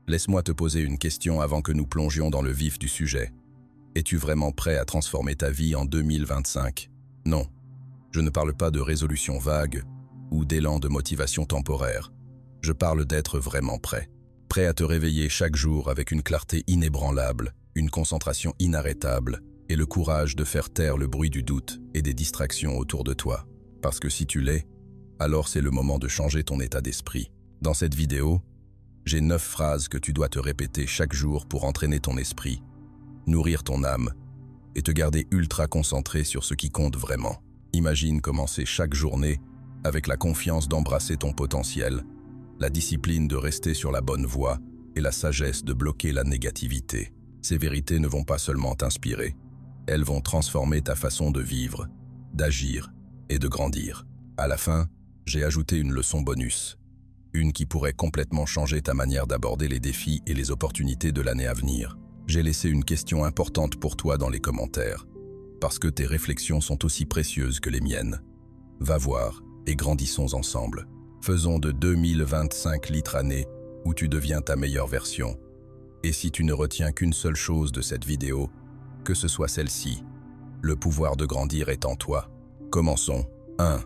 Laisse-moi te poser une question avant que nous plongions dans le vif du sujet. Es-tu vraiment prêt à transformer ta vie en 2025? Non, je ne parle pas de résolutions vagues ou d'élan de motivation temporaire. Je parle d'être vraiment prêt. Prêt à te réveiller chaque jour avec une clarté inébranlable, une concentration inarrêtable et le courage de faire taire le bruit du doute et des distractions autour de toi. Parce que si tu l'es, alors c'est le moment de changer ton état d'esprit. Dans cette vidéo, j'ai 9 phrases que tu dois te répéter chaque jour pour entraîner ton esprit, nourrir ton âme et te garder ultra concentré sur ce qui compte vraiment. Imagine commencer chaque journée avec la confiance d'embrasser ton potentiel, la discipline de rester sur la bonne voie et la sagesse de bloquer la négativité. Ces vérités ne vont pas seulement t'inspirer, elles vont transformer ta façon de vivre, d'agir et de grandir. À la fin, j'ai ajouté une leçon bonus, une qui pourrait complètement changer ta manière d'aborder les défis et les opportunités de l'année à venir. J'ai laissé une question importante pour toi dans les commentaires, parce que tes réflexions sont aussi précieuses que les miennes. Va voir et grandissons ensemble. Faisons de 2025 l'année où tu deviens ta meilleure version. Et si tu ne retiens qu'une seule chose de cette vidéo, que ce soit celle-ci, le pouvoir de grandir est en toi. Commençons. 1.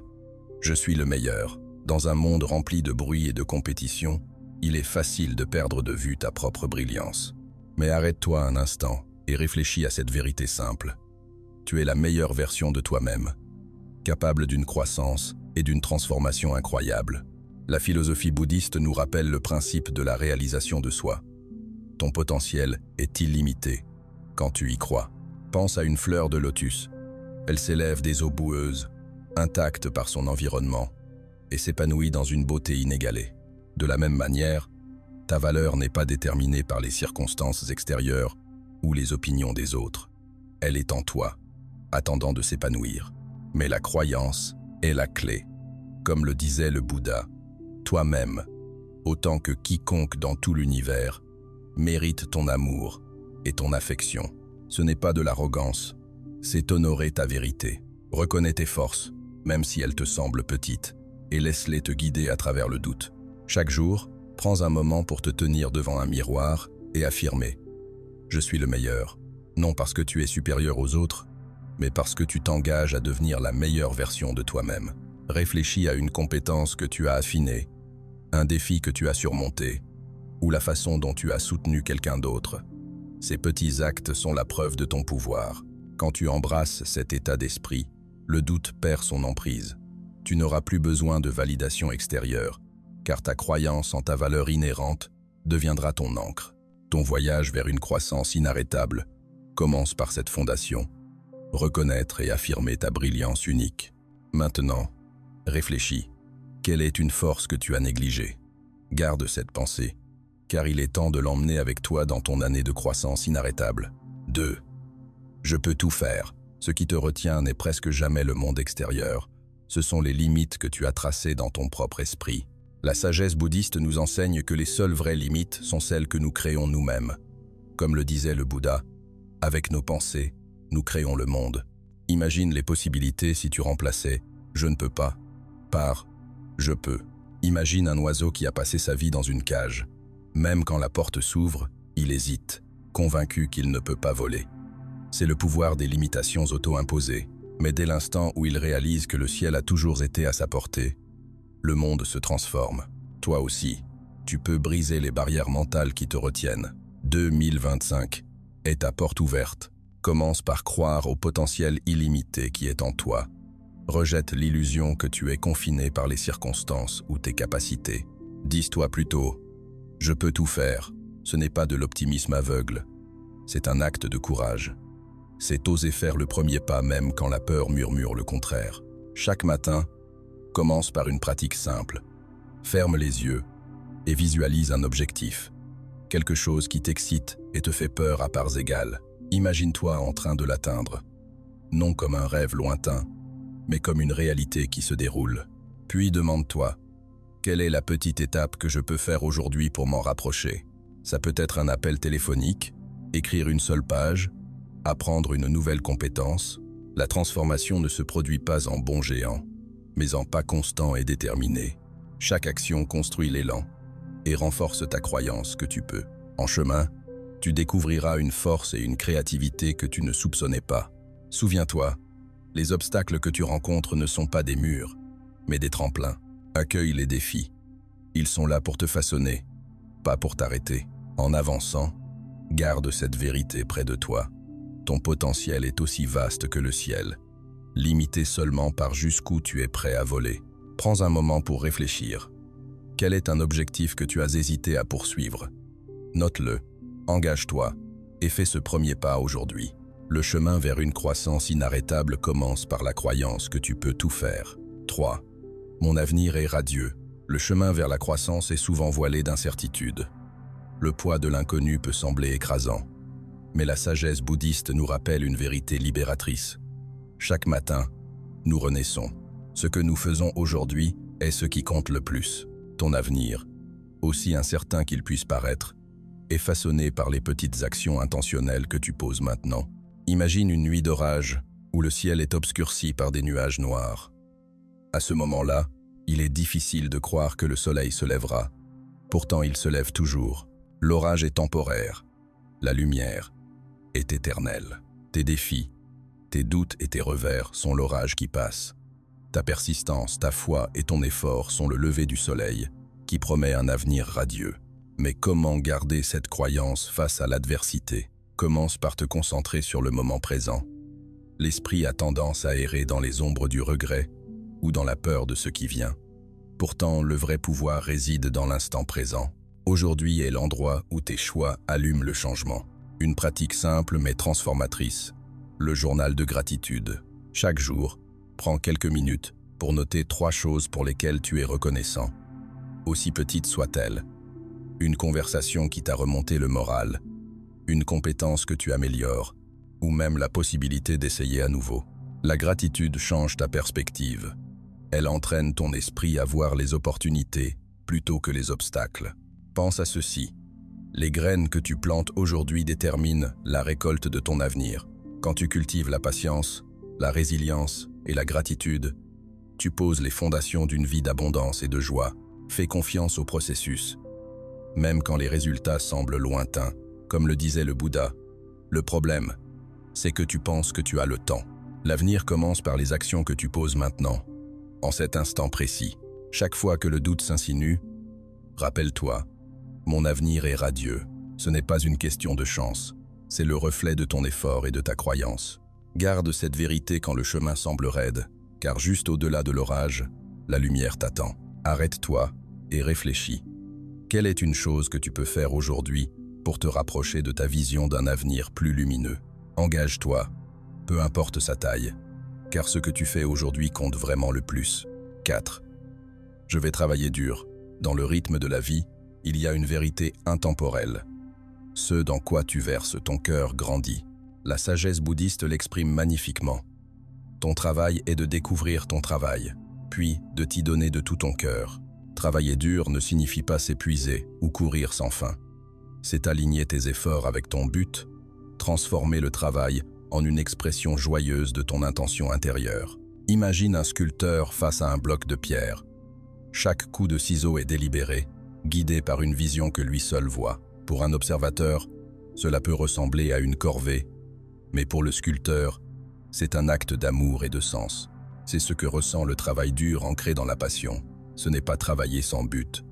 Je suis le meilleur. Dans un monde rempli de bruit et de compétition, il est facile de perdre de vue ta propre brillance. Mais arrête-toi un instant et réfléchis à cette vérité simple. Tu es la meilleure version de toi-même, capable d'une croissance et d'une transformation incroyable. La philosophie bouddhiste nous rappelle le principe de la réalisation de soi. Ton potentiel est illimité quand tu y crois. Pense à une fleur de lotus. Elle s'élève des eaux boueuses, intacte par son environnement, et s'épanouit dans une beauté inégalée. De la même manière, ta valeur n'est pas déterminée par les circonstances extérieures ou les opinions des autres. Elle est en toi, attendant de s'épanouir. Mais la croyance est la clé. Comme le disait le Bouddha, toi-même, autant que quiconque dans tout l'univers, mérite ton amour et ton affection. Ce n'est pas de l'arrogance, c'est honorer ta vérité. Reconnais tes forces, même si elles te semblent petites, et laisse-les te guider à travers le doute. Chaque jour, prends un moment pour te tenir devant un miroir et affirmer « Je suis le meilleur », non parce que tu es supérieur aux autres, mais parce que tu t'engages à devenir la meilleure version de toi-même. Réfléchis à une compétence que tu as affinée, un défi que tu as surmonté, ou la façon dont tu as soutenu quelqu'un d'autre. Ces petits actes sont la preuve de ton pouvoir. Quand tu embrasses cet état d'esprit, le doute perd son emprise. Tu n'auras plus besoin de validation extérieure, car ta croyance en ta valeur inhérente deviendra ton encre. Ton voyage vers une croissance inarrêtable commence par cette fondation. Reconnaître et affirmer ta brillance unique. Maintenant, réfléchis. Quelle est une force que tu as négligée? Garde cette pensée, car il est temps de l'emmener avec toi dans ton année de croissance inarrêtable. 2. Je peux tout faire. Ce qui te retient n'est presque jamais le monde extérieur. Ce sont les limites que tu as tracées dans ton propre esprit. La sagesse bouddhiste nous enseigne que les seules vraies limites sont celles que nous créons nous-mêmes. Comme le disait le Bouddha, avec nos pensées, nous créons le monde. Imagine les possibilités si tu remplaçais « je ne peux pas » par « je peux ». Imagine un oiseau qui a passé sa vie dans une cage. Même quand la porte s'ouvre, il hésite, convaincu qu'il ne peut pas voler. C'est le pouvoir des limitations auto-imposées. Mais dès l'instant où il réalise que le ciel a toujours été à sa portée, le monde se transforme. Toi aussi, tu peux briser les barrières mentales qui te retiennent. 2025 est ta porte ouverte. Commence par croire au potentiel illimité qui est en toi. Rejette l'illusion que tu es confiné par les circonstances ou tes capacités. Dis-toi plutôt « Je peux tout faire ». Ce n'est pas de l'optimisme aveugle, c'est un acte de courage. C'est oser faire le premier pas même quand la peur murmure le contraire. Chaque matin, commence par une pratique simple. Ferme les yeux et visualise un objectif. Quelque chose qui t'excite et te fait peur à parts égales. Imagine-toi en train de l'atteindre. Non comme un rêve lointain, mais comme une réalité qui se déroule. Puis demande-toi, quelle est la petite étape que je peux faire aujourd'hui pour m'en rapprocher? Ça peut être un appel téléphonique, écrire une seule page, apprendre une nouvelle compétence. La transformation ne se produit pas en bond géant, mais en pas constant et déterminé. Chaque action construit l'élan, et renforce ta croyance que tu peux. En chemin, tu découvriras une force et une créativité que tu ne soupçonnais pas. Souviens-toi, les obstacles que tu rencontres ne sont pas des murs, mais des tremplins. Accueille les défis. Ils sont là pour te façonner, pas pour t'arrêter. En avançant, garde cette vérité près de toi. Ton potentiel est aussi vaste que le ciel, limité seulement par jusqu'où tu es prêt à voler. Prends un moment pour réfléchir. Quel est un objectif que tu as hésité à poursuivre? Note-le, engage-toi et fais ce premier pas aujourd'hui. Le chemin vers une croissance inarrêtable commence par la croyance que tu peux tout faire. 3. Mon avenir est radieux. Le chemin vers la croissance est souvent voilé d'incertitudes. Le poids de l'inconnu peut sembler écrasant. Mais la sagesse bouddhiste nous rappelle une vérité libératrice. Chaque matin, nous renaissons. Ce que nous faisons aujourd'hui est ce qui compte le plus. Ton avenir, aussi incertain qu'il puisse paraître, est façonné par les petites actions intentionnelles que tu poses maintenant. Imagine une nuit d'orage où le ciel est obscurci par des nuages noirs. À ce moment-là, il est difficile de croire que le soleil se lèvera. Pourtant, il se lève toujours. L'orage est temporaire. La lumière est éternelle. Tes défis, tes doutes et tes revers sont l'orage qui passe. Ta persistance, ta foi et ton effort sont le lever du soleil qui promet un avenir radieux. Mais comment garder cette croyance face à l'adversité? Commence par te concentrer sur le moment présent. L'esprit a tendance à errer dans les ombres du regret ou dans la peur de ce qui vient. Pourtant, le vrai pouvoir réside dans l'instant présent. Aujourd'hui est l'endroit où tes choix allument le changement. Une pratique simple mais transformatrice, le journal de gratitude. Chaque jour, prends quelques minutes pour noter 3 choses pour lesquelles tu es reconnaissant. Aussi petites soient-elles. Une conversation qui t'a remonté le moral, une compétence que tu améliores, ou même la possibilité d'essayer à nouveau. La gratitude change ta perspective. Elle entraîne ton esprit à voir les opportunités plutôt que les obstacles. Pense à ceci. Les graines que tu plantes aujourd'hui déterminent la récolte de ton avenir. Quand tu cultives la patience, la résilience et la gratitude, tu poses les fondations d'une vie d'abondance et de joie. Fais confiance au processus. Même quand les résultats semblent lointains, comme le disait le Bouddha, le problème, c'est que tu penses que tu as le temps. L'avenir commence par les actions que tu poses maintenant, en cet instant précis. Chaque fois que le doute s'insinue, rappelle-toi, mon avenir est radieux. Ce n'est pas une question de chance, c'est le reflet de ton effort et de ta croyance. Garde cette vérité quand le chemin semble raide, car juste au-delà de l'orage, la lumière t'attend. Arrête-toi et réfléchis. Quelle est une chose que tu peux faire aujourd'hui pour te rapprocher de ta vision d'un avenir plus lumineux? Engage-toi, peu importe sa taille, car ce que tu fais aujourd'hui compte vraiment le plus. 4. Je vais travailler dur. Dans le rythme de la vie, il y a une vérité intemporelle. Ce dans quoi tu verses ton cœur grandit. La sagesse bouddhiste l'exprime magnifiquement. Ton travail est de découvrir ton travail, puis de t'y donner de tout ton cœur. Travailler dur ne signifie pas s'épuiser ou courir sans fin. C'est aligner tes efforts avec ton but, transformer le travail en une expression joyeuse de ton intention intérieure. Imagine un sculpteur face à un bloc de pierre. Chaque coup de ciseau est délibéré, guidé par une vision que lui seul voit. Pour un observateur, cela peut ressembler à une corvée, mais pour le sculpteur, c'est un acte d'amour et de sens. C'est ce que ressent le travail dur ancré dans la passion. Ce n'est pas travailler sans but.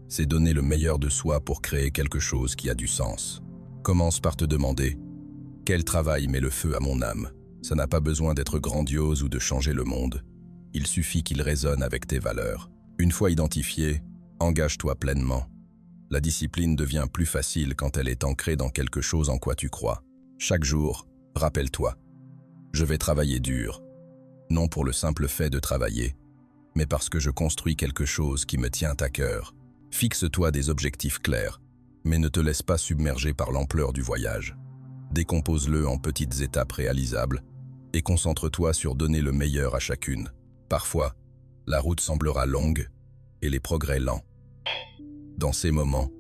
C'est donner le meilleur de soi pour créer quelque chose qui a du sens. Commence par te demander « Quel travail met le feu à mon âme ?» Ça n'a pas besoin d'être grandiose ou de changer le monde. Il suffit qu'il résonne avec tes valeurs. Une fois identifié, engage-toi pleinement. La discipline devient plus facile quand elle est ancrée dans quelque chose en quoi tu crois. Chaque jour, rappelle-toi « Je vais travailler dur », non pour le simple fait de travailler, mais parce que je construis quelque chose qui me tient à cœur. Fixe-toi des objectifs clairs, mais ne te laisse pas submerger par l'ampleur du voyage. Décompose-le en petites étapes réalisables et concentre-toi sur donner le meilleur à chacune. Parfois, la route semblera longue et les progrès lents. Dans ces moments,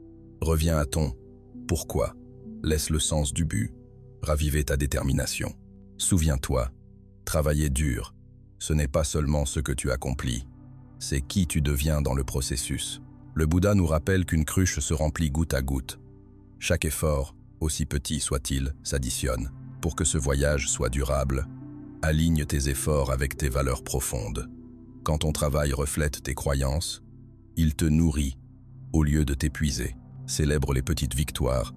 reviens à ton « pourquoi ». Laisse le sens du but raviver ta détermination. Souviens-toi, travailler dur, ce n'est pas seulement ce que tu accomplis, c'est qui tu deviens dans le processus. Le Bouddha nous rappelle qu'une cruche se remplit goutte à goutte. Chaque effort, aussi petit soit-il, s'additionne. Pour que ce voyage soit durable, aligne tes efforts avec tes valeurs profondes. Quand ton travail reflète tes croyances, il te nourrit au lieu de t'épuiser. Célèbre les petites victoires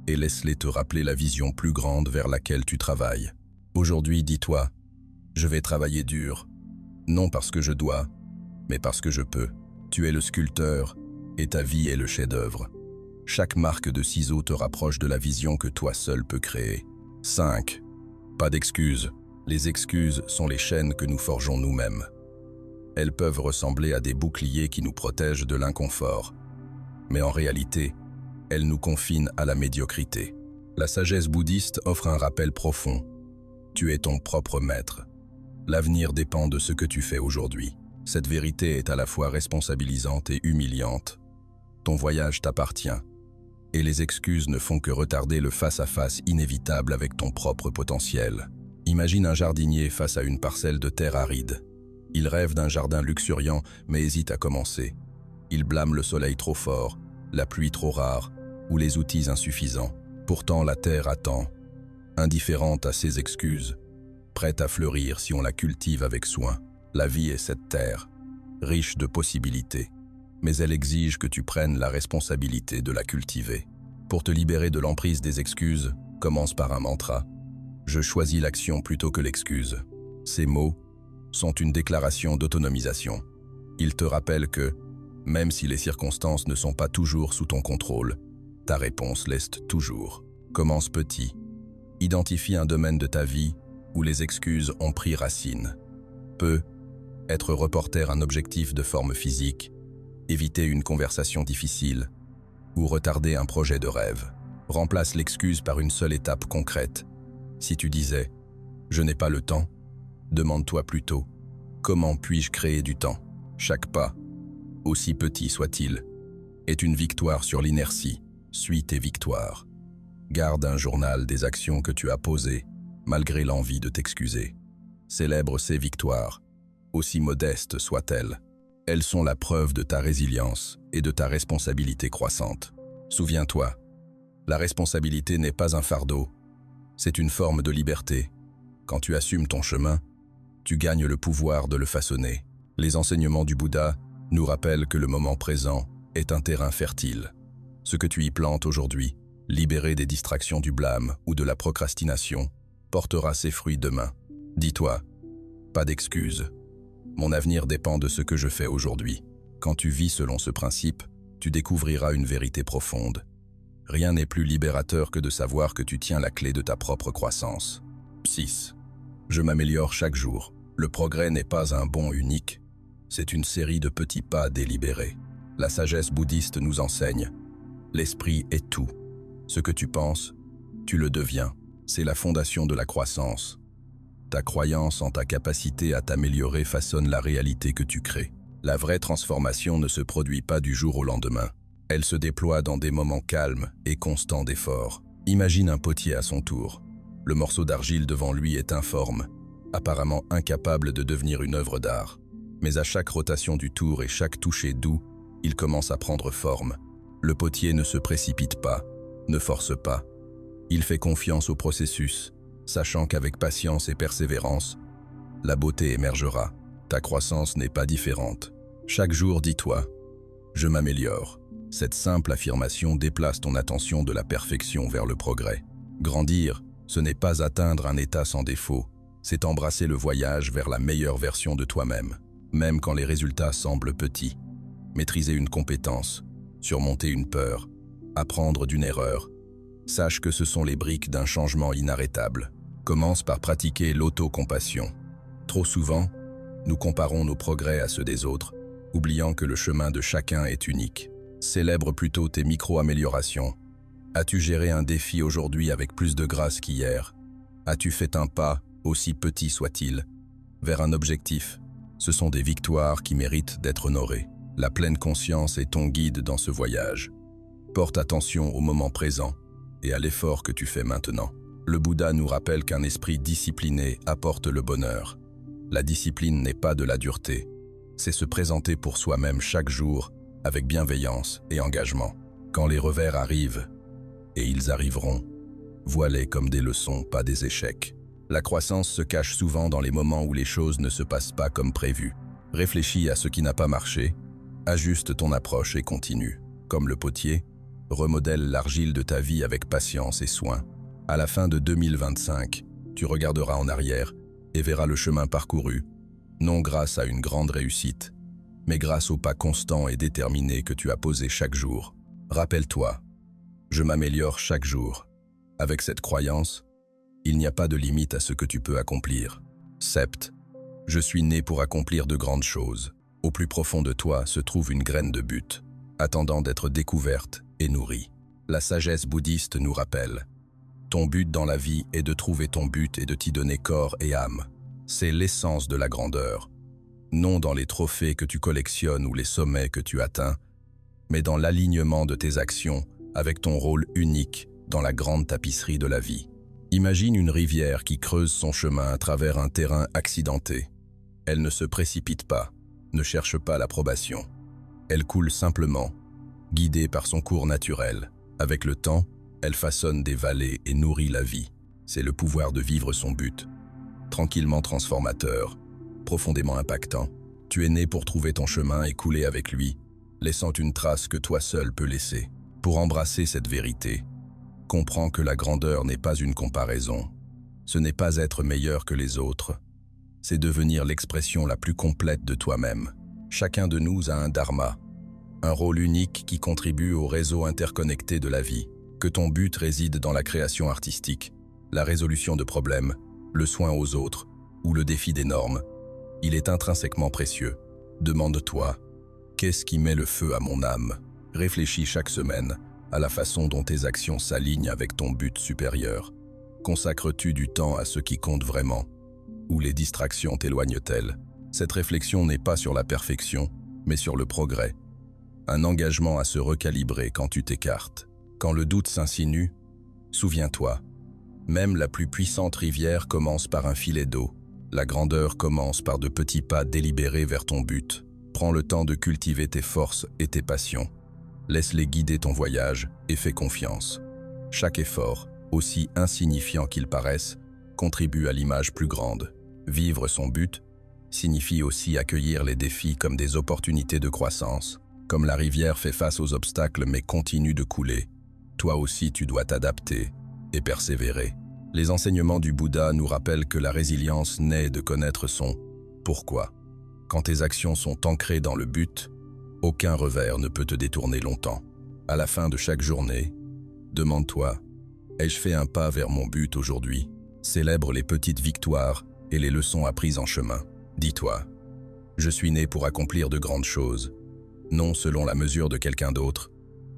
et laisse-les te rappeler la vision plus grande vers laquelle tu travailles. Aujourd'hui, dis-toi, je vais travailler dur, non parce que je dois, mais parce que je peux. Tu es le sculpteur et ta vie est le chef-d'œuvre. Chaque marque de ciseaux te rapproche de la vision que toi seul peux créer. 5. Pas d'excuses. Les excuses sont les chaînes que nous forgeons nous-mêmes. Elles peuvent ressembler à des boucliers qui nous protègent de l'inconfort. Mais en réalité, elles nous confinent à la médiocrité. La sagesse bouddhiste offre un rappel profond. Tu es ton propre maître. L'avenir dépend de ce que tu fais aujourd'hui. Cette vérité est à la fois responsabilisante et humiliante. Ton voyage t'appartient, et les excuses ne font que retarder le face-à-face inévitable avec ton propre potentiel. Imagine un jardinier face à une parcelle de terre aride. Il rêve d'un jardin luxuriant, mais hésite à commencer. Il blâme le soleil trop fort, la pluie trop rare, ou les outils insuffisants. Pourtant, la terre attend, indifférente à ses excuses, prête à fleurir si on la cultive avec soin. La vie est cette terre, riche de possibilités, mais elle exige que tu prennes la responsabilité de la cultiver. Pour te libérer de l'emprise des excuses, commence par un mantra. Je choisis l'action plutôt que l'excuse. Ces mots sont une déclaration d'autonomisation. Ils te rappellent que, même si les circonstances ne sont pas toujours sous ton contrôle, ta réponse l'est toujours. Commence petit. Identifie un domaine de ta vie où les excuses ont pris racine. Peu, être reporter un objectif de forme physique, éviter une conversation difficile ou retarder un projet de rêve. Remplace l'excuse par une seule étape concrète. Si tu disais « je n'ai pas le temps », demande-toi plutôt « comment puis-je créer du temps ?» Chaque pas, aussi petit soit-il, est une victoire sur l'inertie. Suis tes victoires. Garde un journal des actions que tu as posées, malgré l'envie de t'excuser. Célèbre ces victoires, aussi modestes soient-elles. Elles sont la preuve de ta résilience et de ta responsabilité croissante. Souviens-toi, la responsabilité n'est pas un fardeau, c'est une forme de liberté. Quand tu assumes ton chemin, tu gagnes le pouvoir de le façonner. Les enseignements du Bouddha nous rappellent que le moment présent est un terrain fertile. Ce que tu y plantes aujourd'hui, libéré des distractions du blâme ou de la procrastination, portera ses fruits demain. Dis-toi, pas d'excuses. Mon avenir dépend de ce que je fais aujourd'hui. Quand tu vis selon ce principe, tu découvriras une vérité profonde. Rien n'est plus libérateur que de savoir que tu tiens la clé de ta propre croissance. 6. Je m'améliore chaque jour. Le progrès n'est pas un bond unique, c'est une série de petits pas délibérés. La sagesse bouddhiste nous enseigne. L'esprit est tout. Ce que tu penses, tu le deviens. C'est la fondation de la croissance. Ta croyance en ta capacité à t'améliorer façonne la réalité que tu crées. La vraie transformation ne se produit pas du jour au lendemain. Elle se déploie dans des moments calmes et constants d'effort. Imagine un potier à son tour. Le morceau d'argile devant lui est informe, apparemment incapable de devenir une œuvre d'art. Mais à chaque rotation du tour et chaque toucher doux, il commence à prendre forme. Le potier ne se précipite pas, ne force pas. Il fait confiance au processus, sachant qu'avec patience et persévérance, la beauté émergera. Ta croissance n'est pas différente. Chaque jour, dis-toi, je m'améliore. Cette simple affirmation déplace ton attention de la perfection vers le progrès. Grandir, ce n'est pas atteindre un état sans défaut, c'est embrasser le voyage vers la meilleure version de toi-même, même quand les résultats semblent petits. Maîtriser une compétence, surmonter une peur, apprendre d'une erreur. Sache que ce sont les briques d'un changement inarrêtable. Commence par pratiquer l'autocompassion. Trop souvent, nous comparons nos progrès à ceux des autres, oubliant que le chemin de chacun est unique. Célèbre plutôt tes micro-améliorations. As-tu géré un défi aujourd'hui avec plus de grâce qu'hier? As-tu fait un pas, aussi petit soit-il, vers un objectif? Ce sont des victoires qui méritent d'être honorées. La pleine conscience est ton guide dans ce voyage. Porte attention au moment présent et à l'effort que tu fais maintenant. Le Bouddha nous rappelle qu'un esprit discipliné apporte le bonheur. La discipline n'est pas de la dureté, c'est se présenter pour soi-même chaque jour avec bienveillance et engagement. Quand les revers arrivent, et ils arriveront, vois-les comme des leçons, pas des échecs. La croissance se cache souvent dans les moments où les choses ne se passent pas comme prévu. Réfléchis à ce qui n'a pas marché, ajuste ton approche et continue. Comme le potier, remodèle l'argile de ta vie avec patience et soin. À la fin de 2025, tu regarderas en arrière et verras le chemin parcouru, non grâce à une grande réussite, mais grâce au pas constant et déterminé que tu as posé chaque jour. Rappelle-toi, je m'améliore chaque jour. Avec cette croyance, il n'y a pas de limite à ce que tu peux accomplir. Sept, je suis né pour accomplir de grandes choses. Au plus profond de toi se trouve une graine de but, attendant d'être découverte et nourrie. La sagesse bouddhiste nous rappelle, ton but dans la vie est de trouver ton but et de t'y donner corps et âme. C'est l'essence de la grandeur, non dans les trophées que tu collectionnes ou les sommets que tu atteins, mais dans l'alignement de tes actions avec ton rôle unique dans la grande tapisserie de la vie. Imagine une rivière qui creuse son chemin à travers un terrain accidenté. Elle ne se précipite pas, ne cherche pas l'approbation. Elle coule simplement, guidée par son cours naturel. Avec le temps, elle façonne des vallées et nourrit la vie. C'est le pouvoir de vivre son but. Tranquillement transformateur, profondément impactant. Tu es né pour trouver ton chemin et couler avec lui, laissant une trace que toi seul peux laisser. Pour embrasser cette vérité, comprends que la grandeur n'est pas une comparaison. Ce n'est pas être meilleur que les autres. C'est devenir l'expression la plus complète de toi-même. Chacun de nous a un dharma, un rôle unique qui contribue au réseau interconnecté de la vie. Que ton but réside dans la création artistique, la résolution de problèmes, le soin aux autres ou le défi des normes, il est intrinsèquement précieux. Demande-toi, qu'est-ce qui met le feu à mon âme? Réfléchis chaque semaine à la façon dont tes actions s'alignent avec ton but supérieur. Consacres-tu du temps à ce qui compte vraiment? Ou les distractions t'éloignent-elles? Cette réflexion n'est pas sur la perfection, mais sur le progrès. Un engagement à se recalibrer quand tu t'écartes. Quand le doute s'insinue, souviens-toi, même la plus puissante rivière commence par un filet d'eau. La grandeur commence par de petits pas délibérés vers ton but. Prends le temps de cultiver tes forces et tes passions. Laisse-les guider ton voyage et fais confiance. Chaque effort, aussi insignifiant qu'il paraisse, contribue à l'image plus grande. Vivre son but signifie aussi accueillir les défis comme des opportunités de croissance. Comme la rivière fait face aux obstacles mais continue de couler, toi aussi tu dois t'adapter et persévérer. Les enseignements du Bouddha nous rappellent que la résilience naît de connaître son pourquoi. Quand tes actions sont ancrées dans le but, aucun revers ne peut te détourner longtemps. À la fin de chaque journée, demande-toi, ai-je fait un pas vers mon but aujourd'hui? Célèbre les petites victoires et les leçons apprises en chemin. Dis-toi, je suis né pour accomplir de grandes choses, non selon la mesure de quelqu'un d'autre,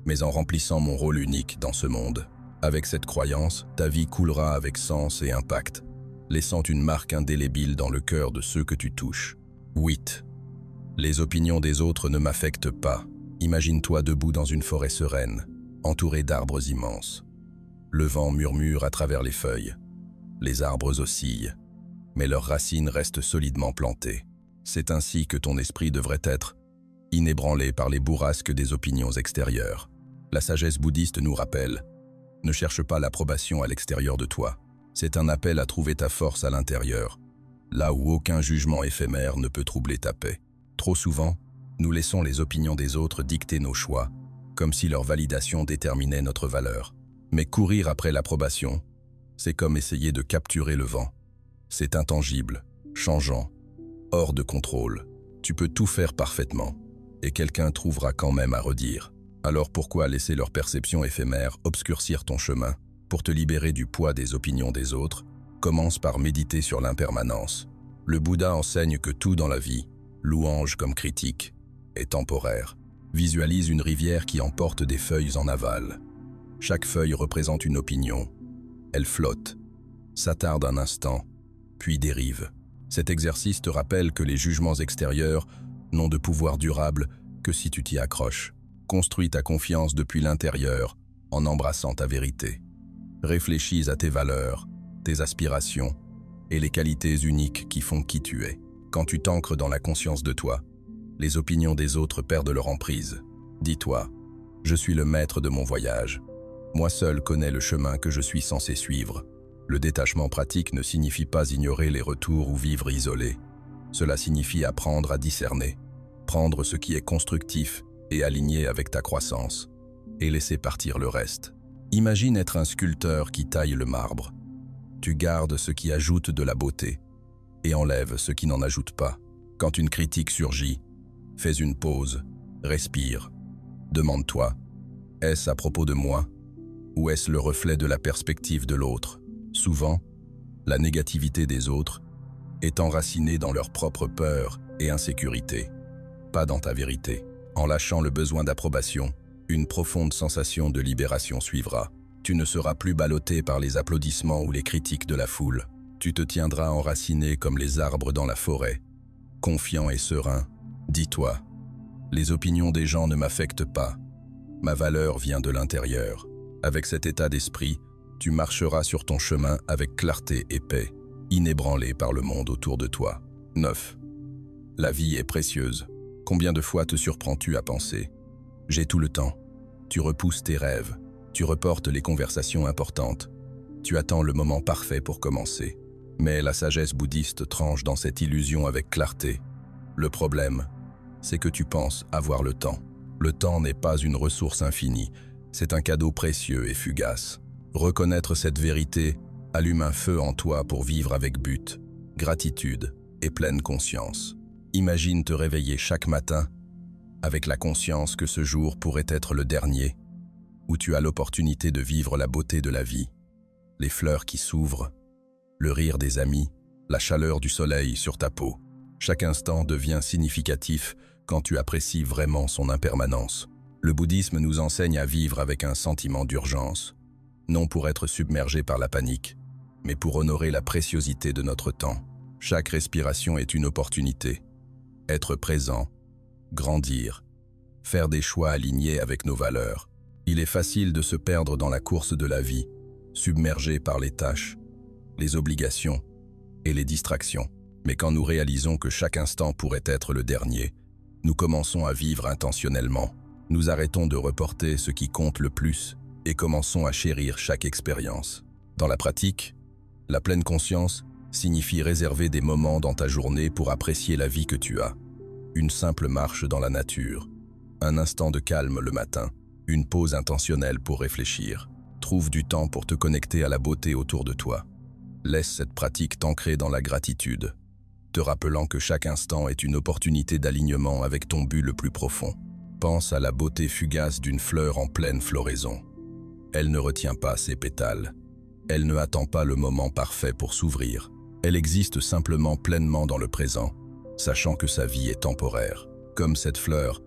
mais en remplissant mon rôle unique dans ce monde. Avec cette croyance, ta vie coulera avec sens et impact, laissant une marque indélébile dans le cœur de ceux que tu touches. 8. Les opinions des autres ne m'affectent pas. Imagine-toi debout dans une forêt sereine, entouré d'arbres immenses. Le vent murmure à travers les feuilles. Les arbres oscillent, mais leurs racines restent solidement plantées. C'est ainsi que ton esprit devrait être, inébranlé par les bourrasques des opinions extérieures. La sagesse bouddhiste nous rappelle, ne cherche pas l'approbation à l'extérieur de toi. C'est un appel à trouver ta force à l'intérieur, là où aucun jugement éphémère ne peut troubler ta paix. Trop souvent, nous laissons les opinions des autres dicter nos choix, comme si leur validation déterminait notre valeur. Mais courir après l'approbation, c'est comme essayer de capturer le vent. C'est intangible, changeant, hors de contrôle. Tu peux tout faire parfaitement, et quelqu'un trouvera quand même à redire. Alors pourquoi laisser leur perception éphémère obscurcir ton chemin? Pour te libérer du poids des opinions des autres, commence par méditer sur l'impermanence. Le Bouddha enseigne que tout dans la vie, louange comme critique, est temporaire. Visualise une rivière qui emporte des feuilles en aval. Chaque feuille représente une opinion. Elle flotte, s'attarde un instant, puis dérive. Cet exercice te rappelle que les jugements extérieurs n'ont de pouvoir durable que si tu t'y accroches. Construis ta confiance depuis l'intérieur en embrassant ta vérité. Réfléchis à tes valeurs, tes aspirations et les qualités uniques qui font qui tu es. Quand tu t'ancres dans la conscience de toi, les opinions des autres perdent leur emprise. Dis-toi, je suis le maître de mon voyage. Moi seul connais le chemin que je suis censé suivre. Le détachement pratique ne signifie pas ignorer les retours ou vivre isolé. Cela signifie apprendre à discerner, prendre ce qui est constructif et aligné avec ta croissance, et laisser partir le reste. Imagine être un sculpteur qui taille le marbre. Tu gardes ce qui ajoute de la beauté et enlève ce qui n'en ajoute pas. Quand une critique surgit, fais une pause, respire. Demande-toi, est-ce à propos de moi ou est-ce le reflet de la perspective de l'autre? Souvent, la négativité des autres est enracinée dans leur propre peur et insécurité, pas dans ta vérité. En lâchant le besoin d'approbation, une profonde sensation de libération suivra. Tu ne seras plus ballotté par les applaudissements ou les critiques de la foule. Tu te tiendras enraciné comme les arbres dans la forêt, confiant et serein. Dis-toi, les opinions des gens ne m'affectent pas. Ma valeur vient de l'intérieur. Avec cet état d'esprit, tu marcheras sur ton chemin avec clarté et paix, inébranlé par le monde autour de toi. 9. La vie est précieuse. Combien de fois te surprends-tu à penser « J'ai tout le temps ». Tu repousses tes rêves, tu reportes les conversations importantes, tu attends le moment parfait pour commencer. Mais la sagesse bouddhiste tranche dans cette illusion avec clarté. Le problème, c'est que tu penses avoir le temps. Le temps n'est pas une ressource infinie, c'est un cadeau précieux et fugace. Reconnaître cette vérité allume un feu en toi pour vivre avec but, gratitude et pleine conscience. Imagine te réveiller chaque matin avec la conscience que ce jour pourrait être le dernier, où tu as l'opportunité de vivre la beauté de la vie, les fleurs qui s'ouvrent, le rire des amis, la chaleur du soleil sur ta peau. Chaque instant devient significatif quand tu apprécies vraiment son impermanence. Le bouddhisme nous enseigne à vivre avec un sentiment d'urgence, non pour être submergé par la panique, mais pour honorer la préciosité de notre temps. Chaque respiration est une opportunité. Être présent, grandir, faire des choix alignés avec nos valeurs. Il est facile de se perdre dans la course de la vie, submergé par les tâches, les obligations et les distractions. Mais quand nous réalisons que chaque instant pourrait être le dernier, nous commençons à vivre intentionnellement. Nous arrêtons de reporter ce qui compte le plus et commençons à chérir chaque expérience. Dans la pratique, la pleine conscience signifie réserver des moments dans ta journée pour apprécier la vie que tu as. Une simple marche dans la nature, un instant de calme le matin, une pause intentionnelle pour réfléchir. Trouve du temps pour te connecter à la beauté autour de toi. Laisse cette pratique t'ancrer dans la gratitude, te rappelant que chaque instant est une opportunité d'alignement avec ton but le plus profond. Pense à la beauté fugace d'une fleur en pleine floraison. Elle ne retient pas ses pétales. Elle ne attend pas le moment parfait pour s'ouvrir. Elle existe simplement pleinement dans le présent, sachant que sa vie est temporaire. Comme cette fleur,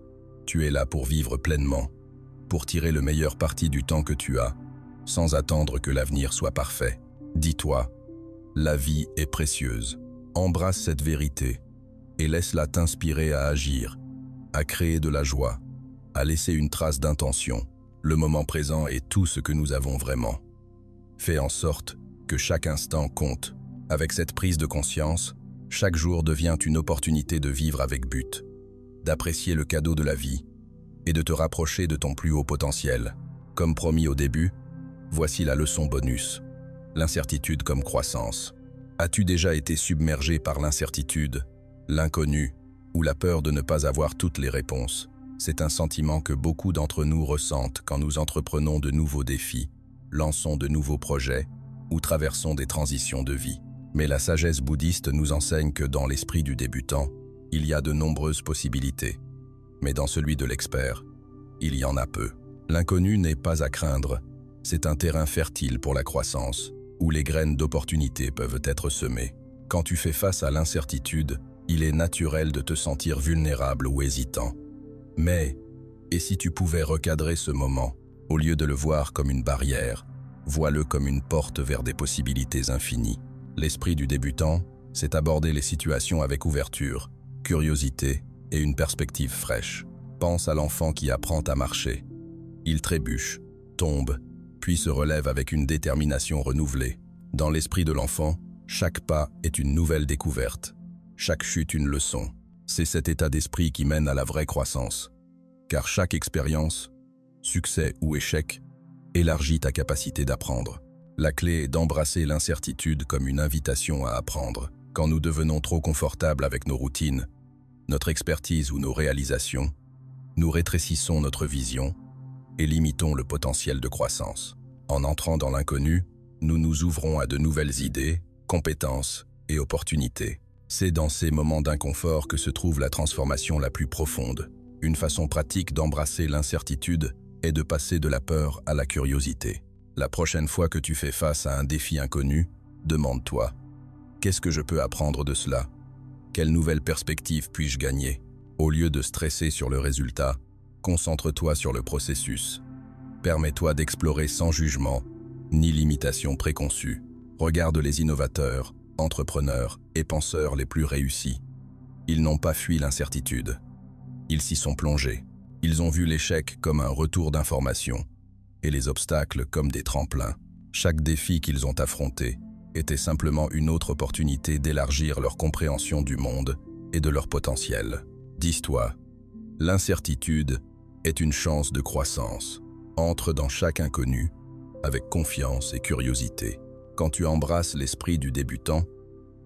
tu es là pour vivre pleinement, pour tirer le meilleur parti du temps que tu as, sans attendre que l'avenir soit parfait. Dis-toi, la vie est précieuse. Embrasse cette vérité et laisse-la t'inspirer à agir, à créer de la joie, à laisser une trace d'intention. Le moment présent est tout ce que nous avons vraiment. Fais en sorte que chaque instant compte. Avec cette prise de conscience, chaque jour devient une opportunité de vivre avec but, d'apprécier le cadeau de la vie et de te rapprocher de ton plus haut potentiel. Comme promis au début, voici la leçon bonus. L'incertitude comme croissance. As-tu déjà été submergé par l'incertitude, l'inconnu ou la peur de ne pas avoir toutes les réponses? C'est un sentiment que beaucoup d'entre nous ressentent quand nous entreprenons de nouveaux défis, lançons de nouveaux projets ou traversons des transitions de vie. Mais la sagesse bouddhiste nous enseigne que dans l'esprit du débutant, il y a de nombreuses possibilités. Mais dans celui de l'expert, il y en a peu. L'inconnu n'est pas à craindre, c'est un terrain fertile pour la croissance, où les graines d'opportunités peuvent être semées. Quand tu fais face à l'incertitude, il est naturel de te sentir vulnérable ou hésitant. Mais, et si tu pouvais recadrer ce moment, au lieu de le voir comme une barrière, vois-le comme une porte vers des possibilités infinies. L'esprit du débutant, c'est aborder les situations avec ouverture, curiosité et une perspective fraîche. Pense à l'enfant qui apprend à marcher. Il trébuche, tombe, puis se relève avec une détermination renouvelée. Dans l'esprit de l'enfant, chaque pas est une nouvelle découverte, chaque chute une leçon. C'est cet état d'esprit qui mène à la vraie croissance. car chaque expérience, succès ou échec, élargit ta capacité d'apprendre. La clé est d'embrasser l'incertitude comme une invitation à apprendre. Quand nous devenons trop confortables avec nos routines, notre expertise ou nos réalisations, nous rétrécissons notre vision et limitons le potentiel de croissance. En entrant dans l'inconnu, nous nous ouvrons à de nouvelles idées, compétences et opportunités. C'est dans ces moments d'inconfort que se trouve la transformation la plus profonde. Une façon pratique d'embrasser l'incertitude est de passer de la peur à la curiosité. La prochaine fois que tu fais face à un défi inconnu, demande-toi: qu'est-ce que je peux apprendre de cela? Quelle nouvelle perspective puis-je gagner? Au lieu de stresser sur le résultat, concentre-toi sur le processus. Permets-toi d'explorer sans jugement, ni limitation préconçue. Regarde les innovateurs, entrepreneurs et penseurs les plus réussis. Ils n'ont pas fui l'incertitude. Ils s'y sont plongés. Ils ont vu l'échec comme un retour d'information et les obstacles comme des tremplins. Chaque défi qu'ils ont affronté était simplement une autre opportunité d'élargir leur compréhension du monde et de leur potentiel. Dis-toi, l'incertitude est une chance de croissance. Entre dans chaque inconnu avec confiance et curiosité. Quand tu embrasses l'esprit du débutant,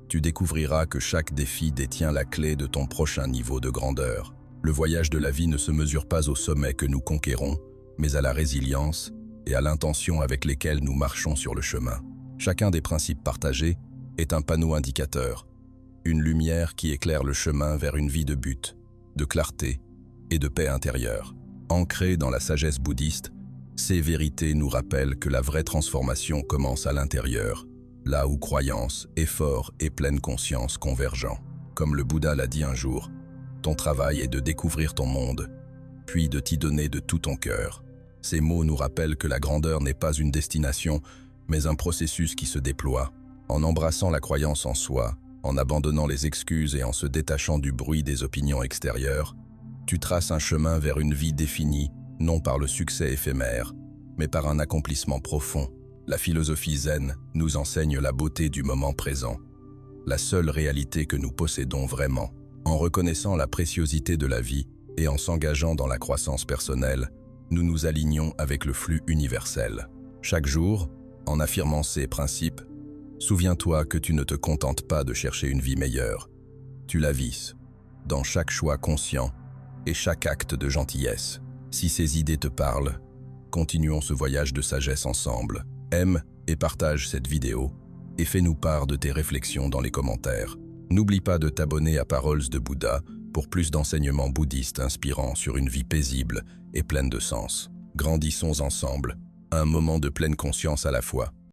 tu découvriras que chaque défi détient la clé de ton prochain niveau de grandeur. Le voyage de la vie ne se mesure pas au sommet que nous conquérons, mais à la résilience et à l'intention avec lesquelles nous marchons sur le chemin. Chacun des principes partagés est un panneau indicateur, une lumière qui éclaire le chemin vers une vie de but, de clarté et de paix intérieure. Ancrées dans la sagesse bouddhiste, ces vérités nous rappellent que la vraie transformation commence à l'intérieur, là où croyance, effort et pleine conscience convergent. Comme le Bouddha l'a dit un jour, ton travail est de découvrir ton monde, puis de t'y donner de tout ton cœur. Ces mots nous rappellent que la grandeur n'est pas une destination, mais un processus qui se déploie. En embrassant la croyance en soi, en abandonnant les excuses et en se détachant du bruit des opinions extérieures, tu traces un chemin vers une vie définie, non par le succès éphémère, mais par un accomplissement profond. La philosophie zen nous enseigne la beauté du moment présent, la seule réalité que nous possédons vraiment. En reconnaissant la préciosité de la vie et en s'engageant dans la croissance personnelle, nous nous alignons avec le flux universel. Chaque jour, en affirmant ces principes, souviens-toi que tu ne te contentes pas de chercher une vie meilleure, tu la vis, dans chaque choix conscient et chaque acte de gentillesse. Si ces idées te parlent, continuons ce voyage de sagesse ensemble. Aime et partage cette vidéo et fais-nous part de tes réflexions dans les commentaires. N'oublie pas de t'abonner à Paroles de Bouddha pour plus d'enseignements bouddhistes inspirants sur une vie paisible et pleine de sens. Grandissons ensemble, un moment de pleine conscience à la fois.